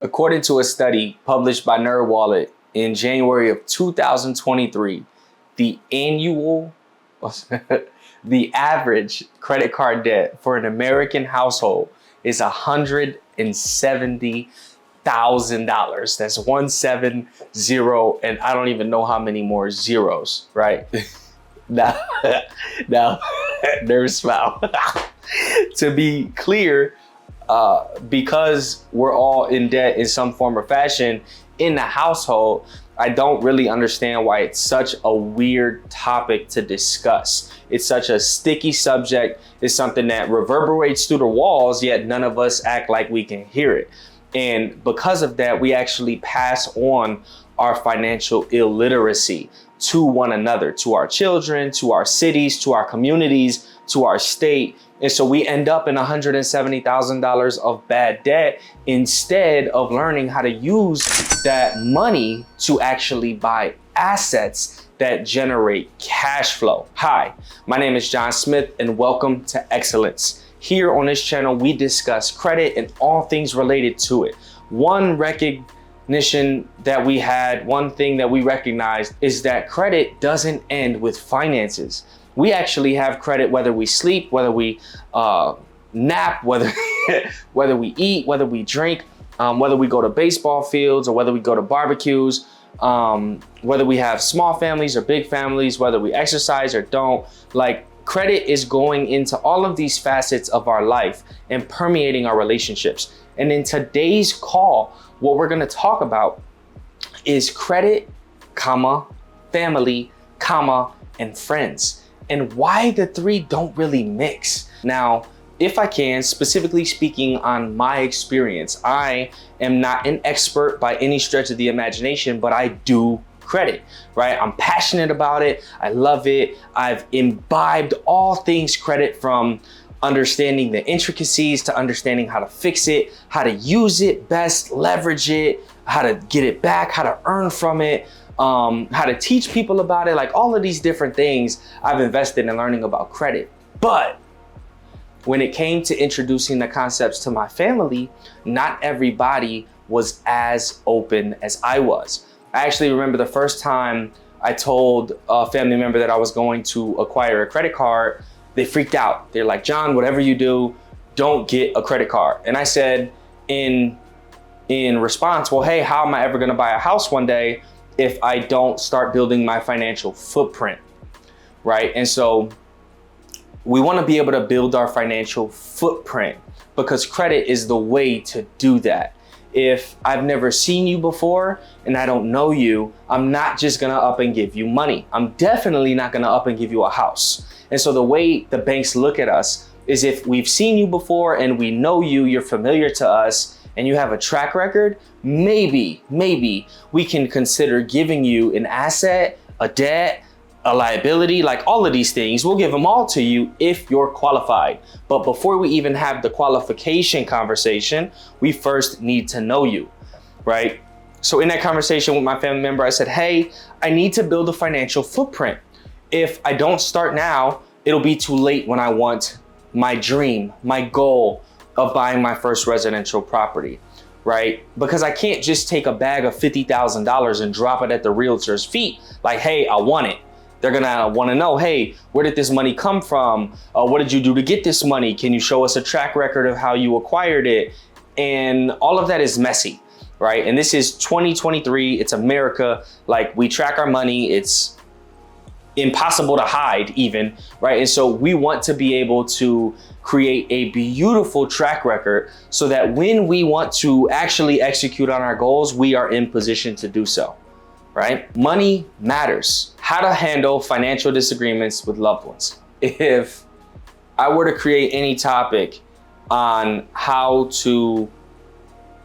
According to a study published by NerdWallet in January of 2023, the annual, the average credit card debt for an American household is $170,000. That's 170, and I don't even know how many more zeros, right? now, nervous smile. To be clear, because we're all in debt in some form or fashion in the household, I don't really understand why it's such a weird topic to discuss. It's such a sticky subject. It's something that reverberates through the walls, yet none of us act like we can hear it. And because of that, we actually pass on our financial illiteracy to one another, to our children, to our cities, to our communities, to our state. And so we end up in $170,000 of bad debt instead of learning how to use that money to actually buy assets that generate cash flow. Hi, my name is John Smith and welcome to Excellence. Here on this channel, we discuss credit and all things related to it. One recognition that we had, one thing that we recognized is that credit doesn't end with finances. We actually have credit whether we sleep, whether we nap, whether we eat, whether we drink, whether we go to baseball fields or whether we go to barbecues, whether we have small families or big families, whether we exercise or don't. Like, credit is going into all of these facets of our life and permeating our relationships. And in today's call, what we're going to talk about is credit, family, and friends, and why the three don't really mix. Now, if I can, specifically speaking on my experience, I am not an expert by any stretch of the imagination, but I do credit, right? I'm passionate about it. I love it. I've imbibed all things credit, from understanding the intricacies to understanding how to fix it, how to use it best, leverage it, how to get it back, how to earn from it, how to teach people about it. Like, all of these different things I've invested in learning about credit. But when it came to introducing the concepts to my family, not everybody was as open as I was. I actually remember the first time I told a family member that I was going to acquire a credit card, they freaked out. They're like, John, whatever you do, don't get a credit card. And I said in response, well, hey, how am I ever gonna buy a house one day if I don't start building my financial footprint, right? And so we wanna be able to build our financial footprint because credit is the way to do that. If I've never seen you before and I don't know you, I'm not just gonna up and give you money. I'm definitely not gonna up and give you a house. And so the way the banks look at us is, if we've seen you before and we know you, you're familiar to us, and you have a track record, maybe we can consider giving you an asset, a debt, a liability, like all of these things. We'll give them all to you if you're qualified. But before we even have the qualification conversation, we first need to know you, right? So in that conversation with my family member, I said, hey, I need to build a financial footprint. If I don't start now, it'll be too late when I want my dream, my goal of buying my first residential property, right? Because I can't just take a bag of $50,000 and drop it at the realtor's feet. Like, hey, I want it. They're gonna wanna know, hey, where did this money come from? What did you do to get this money? Can you show us a track record of how you acquired it? And all of that is messy, right? And this is 2023, it's America. Like, we track our money, it's impossible to hide even, right? And so we want to be able to create a beautiful track record so that when we want to actually execute on our goals, we are in position to do so, right? Money matters. How to handle financial disagreements with loved ones. If I were to create any topic on how to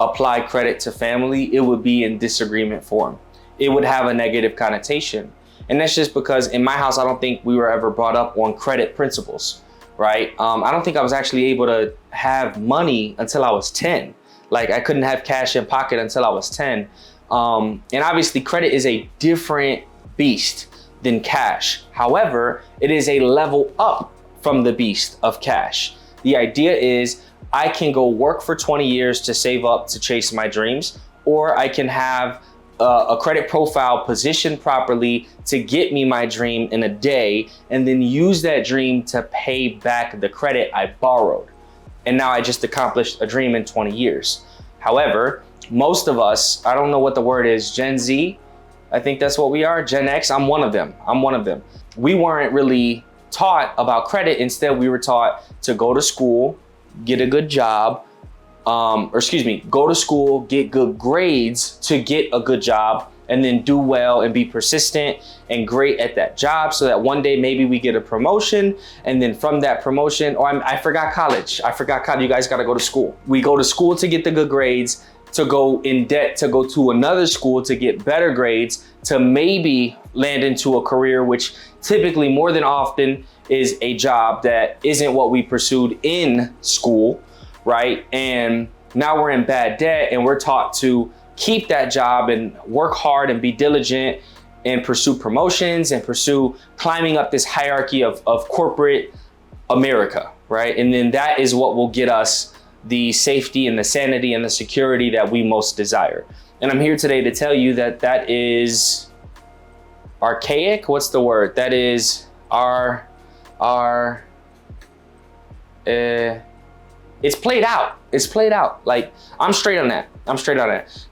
apply credit to family, it would be in disagreement form. It would have a negative connotation. And that's just because in my house, I don't think we were ever brought up on credit principles, right? I don't think I was actually able to have money until I was 10. Like, I couldn't have cash in pocket until I was 10. And obviously credit is a different beast than cash. However, it is a level up from the beast of cash. The idea is I can go work for 20 years to save up to chase my dreams, or I can have a credit profile positioned properly to get me my dream in a day, and then use that dream to pay back the credit I borrowed. And now I just accomplished a dream in 20 years. However, most of us, I don't know what the word is, Gen Z, I think that's what we are, Gen X, I'm one of them. We weren't really taught about credit. Instead, we were taught to go to school, get a good job, go to school, get good grades to get a good job, and then do well and be persistent and great at that job, so that one day maybe we get a promotion, and then from that promotion, I forgot college. You guys gotta go to school. We go to school to get the good grades, to go in debt, to go to another school to get better grades, to maybe land into a career, which typically more than often is a job that isn't what we pursued in school, right? And now we're in bad debt, and we're taught to keep that job and work hard and be diligent and pursue promotions and pursue climbing up this hierarchy of corporate America, right? And then that is what will get us the safety and the sanity and the security that we most desire. And I'm here today to tell you that that is archaic. What's the word? That is it's played out. It's played out. Like, I'm straight on that.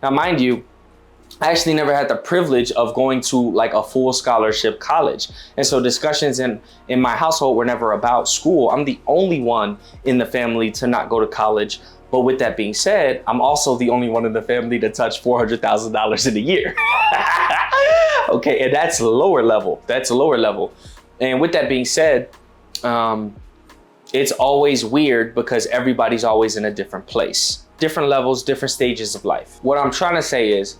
Now, mind you, I actually never had the privilege of going to like a full scholarship college. And so discussions in my household were never about school. I'm the only one in the family to not go to college. But with that being said, I'm also the only one in the family to touch $400,000 in a year. Okay, and that's lower level. And with that being said, it's always weird because everybody's always in a different place, different levels, different stages of life. What I'm trying to say is,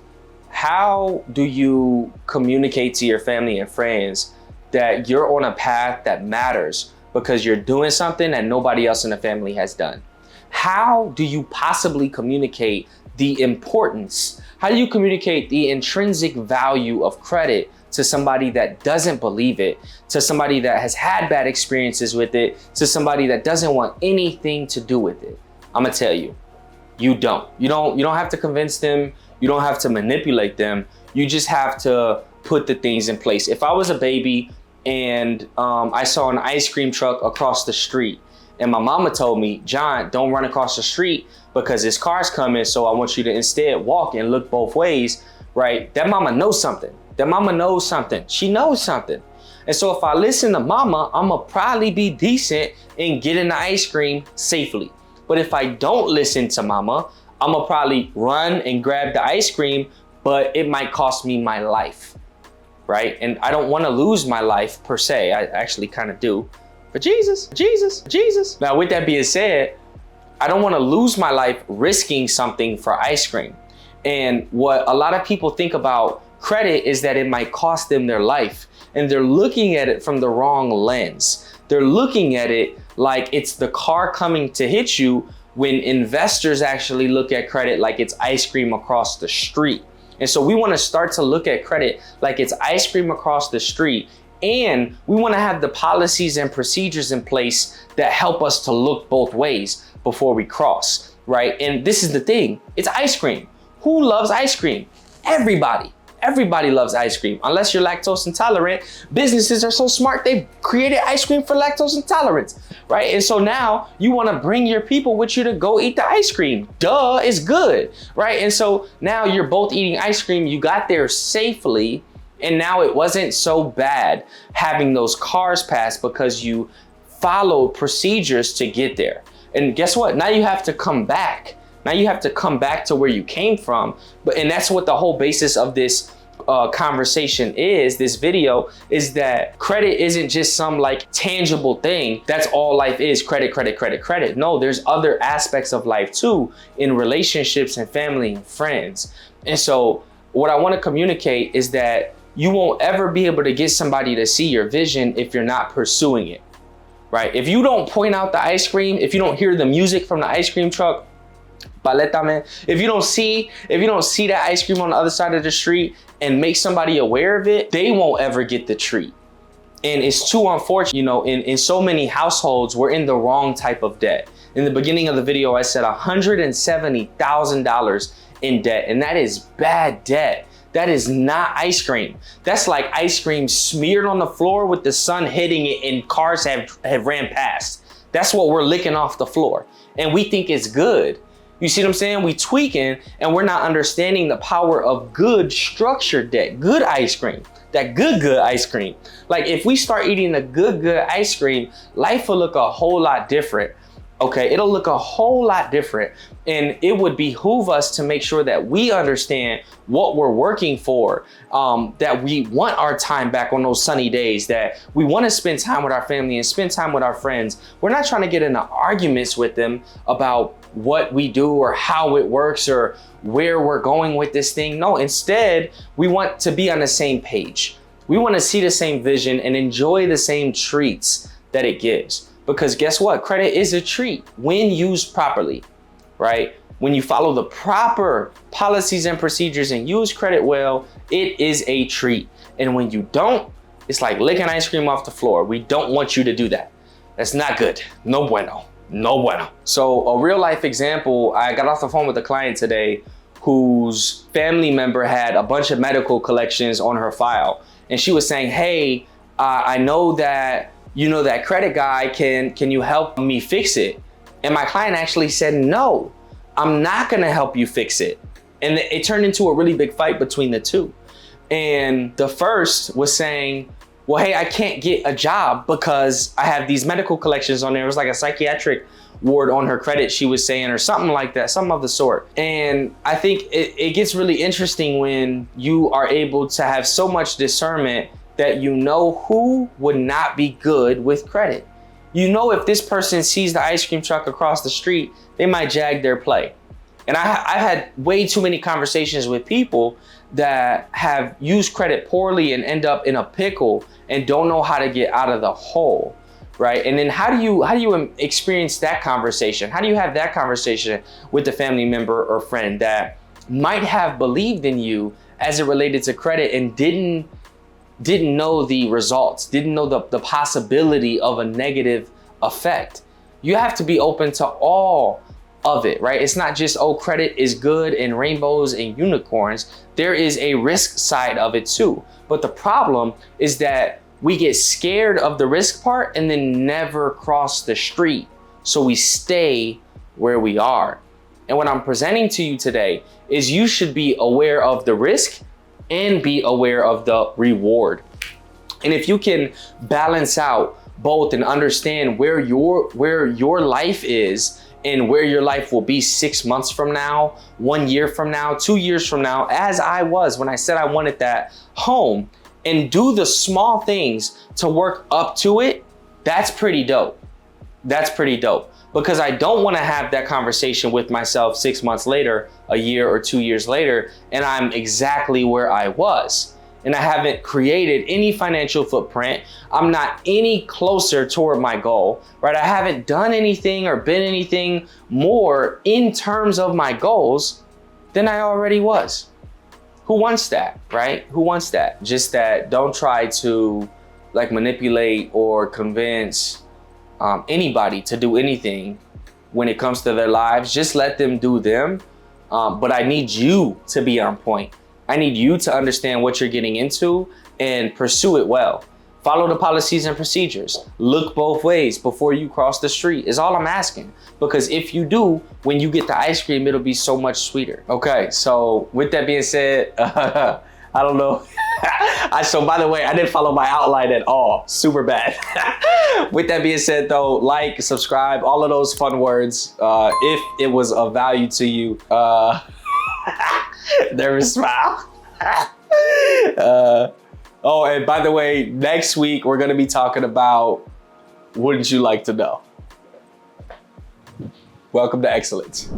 how do you communicate to your family and friends that you're on a path that matters because you're doing something that nobody else in the family has done? How do you possibly communicate the importance? How do you communicate the intrinsic value of credit to somebody that doesn't believe it, to somebody that has had bad experiences with it, to somebody that doesn't want anything to do with it? I'm gonna tell you, you don't have to convince them. You don't have to manipulate them. You just have to put the things in place. If I was a baby and I saw an ice cream truck across the street, and my mama told me, John, don't run across the street because this car's coming, so I want you to instead walk and look both ways, right? That mama knows something. She knows something. And so if I listen to mama, I'ma probably be decent in getting the ice cream safely. But if I don't listen to mama, I'ma probably run and grab the ice cream, but it might cost me my life, right? And I don't wanna lose my life per se. I actually kind of do. But Jesus. Now, with that being said, I don't wanna lose my life risking something for ice cream. And what a lot of people think about credit is that it might cost them their life. And they're looking at it from the wrong lens. They're looking at it like it's the car coming to hit you, when investors actually look at credit like it's ice cream across the street. And so we want to start to look at credit like it's ice cream across the street. And we want to have the policies and procedures in place that help us to look both ways before we cross, right? And this is the thing, it's ice cream. Who loves ice cream? Everybody loves ice cream, unless you're lactose intolerant. Businesses are so smart, they've created ice cream for lactose intolerance, right? And so now you wanna bring your people with you to go eat the ice cream. Duh, it's good, right? And so now you're both eating ice cream, you got there safely, and now it wasn't so bad having those cars pass because you followed procedures to get there. And guess what? Now you have to come back. Now you have to come back to where you came from. And that's what the whole basis of this conversation is, this video, is that credit isn't just some like tangible thing. That's all life is, credit. No, there's other aspects of life too, in relationships and family and friends. And so what I want to communicate is that you won't ever be able to get somebody to see your vision if you're not pursuing it, right? If you don't point out the ice cream, if you don't hear the music from the ice cream truck, paleta, man. If you don't see that ice cream on the other side of the street and make somebody aware of it, they won't ever get the treat. And it's too unfortunate, in so many households, we're in the wrong type of debt. In the beginning of the video, I said $170,000 in debt, and that is bad debt. That is not ice cream. That's like ice cream smeared on the floor with the sun hitting it and cars have ran past. That's what we're licking off the floor. And we think it's good. You see what I'm saying? We tweaking and we're not understanding the power of good structured debt, good ice cream, that good ice cream. Like if we start eating the good ice cream, life will look a whole lot different. Okay, it'll look a whole lot different. And it would behoove us to make sure that we understand what we're working for, that we want our time back on those sunny days, that we want to spend time with our family and spend time with our friends. We're not trying to get into arguments with them about what we do or how it works or where we're going with this thing. No, instead, we want to be on the same page. We want to see the same vision and enjoy the same treats that it gives. Because guess what? Credit is a treat when used properly, right? When you follow the proper policies and procedures and use credit well, it is a treat. And when you don't, it's like licking ice cream off the floor. We don't want you to do that. That's not good. No bueno. No bueno. So a real life example, I got off the phone with a client today whose family member had a bunch of medical collections on her file. And she was saying, hey, I know that you know that credit guy, can you help me fix it? And my client actually said, no, I'm not gonna help you fix it. And it turned into a really big fight between the two. And the first was saying, well, hey, I can't get a job because I have these medical collections on there. It was like a psychiatric ward on her credit, she was saying, or something like that, something of the sort. And I think it gets really interesting when you are able to have so much discernment that you know who would not be good with credit. You know, if this person sees the ice cream truck across the street, they might jag their play. And I've had way too many conversations with people that have used credit poorly and end up in a pickle and don't know how to get out of the hole, right? And then how do you experience that conversation? How do you have that conversation with the family member or friend that might have believed in you as it related to credit and didn't know the results, didn't know the possibility of a negative effect? You have to be open to all of it, right? It's not just, oh, credit is good and rainbows and unicorns. There is a risk side of it too. But the problem is that we get scared of the risk part and then never cross the street. So we stay where we are. And what I'm presenting to you today is you should be aware of the risk and be aware of the reward. And if you can balance out both and understand where your life is and where your life will be 6 months from now, 1 year from now, 2 years from now, as I was when I said I wanted that home, and do the small things to work up to it, that's pretty dope. That's pretty dope. Because I don't want to have that conversation with myself 6 months later, a year or 2 years later, and I'm exactly where I was. And I haven't created any financial footprint. I'm not any closer toward my goal, right? I haven't done anything or been anything more in terms of my goals than I already was. Who wants that, right? Who wants that? Just that don't try to like manipulate or convince anybody to do anything when it comes to their lives. Just let them do them. But I need you to be on point. I need you to understand what you're getting into and pursue it well. Follow the policies and procedures. Look both ways before you cross the street is all I'm asking. Because if you do, when you get the ice cream, it'll be so much sweeter. Okay, so with that being said, I don't know. So by the way, I didn't follow my outline at all. Super bad. With that being said though, like, subscribe, all of those fun words. If it was of value to you, nervous smile. Oh, and by the way, next week we're gonna be talking about wouldn't you like to know? Welcome to excellence.